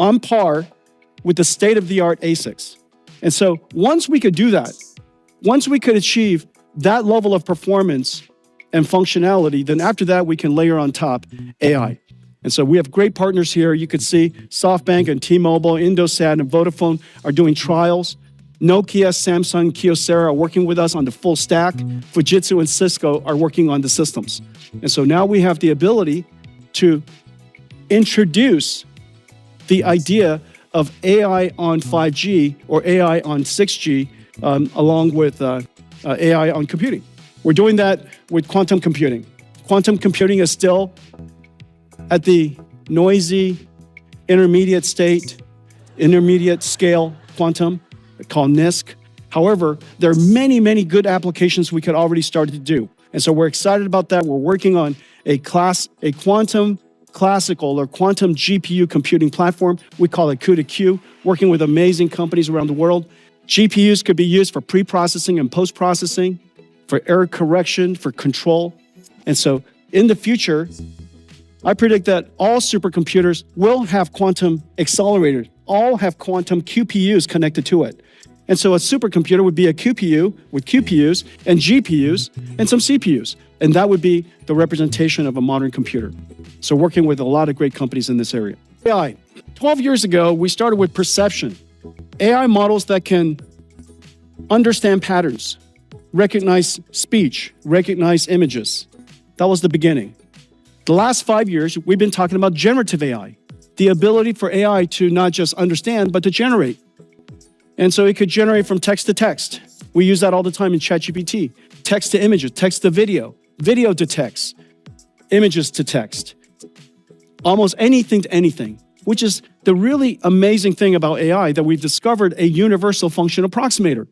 on par with the state-of-the-art ASICs. And so once we could do that, once we could achieve that level of performance and functionality, then after that, we can layer on top AI. And so we have great partners here. You could see SoftBank and T-Mobile, Indosat, and Vodafone are doing trials. Nokia, Samsung, Kyocera are working with us on the full stack. Fujitsu and Cisco are working on the systems. And so now we have the ability to introduce the idea of AI on 5G or AI on 6G along with AI on computing. We're doing that with quantum computing. Quantum computing is still at the noisy intermediate scale quantum called NISQ. However, there are many, many good applications we could already start to do. And so we're excited about that. We're working on a quantum classical or quantum GPU computing platform. We call it Q2Q, working with amazing companies around the world. GPUs could be used for pre-processing and post-processing, for error correction, for control. And so in the future, I predict that all supercomputers will have quantum accelerators, all have quantum QPUs connected to it. And so a supercomputer would be a QPU with QPUs and GPUs and some CPUs. And that would be the representation of a modern computer. So working with a lot of great companies in this area. AI. 12 years ago, we started with perception. AI models that can understand patterns, recognize speech, recognize images. That was the beginning. The last 5 years, we've been talking about generative AI, the ability for AI to not just understand, but to generate. And so it could generate from text to text. We use that all the time in ChatGPT. Text to images, text to video, video to text, images to text. Almost anything to anything, which is the really amazing thing about AI, that we've discovered a universal function approximator.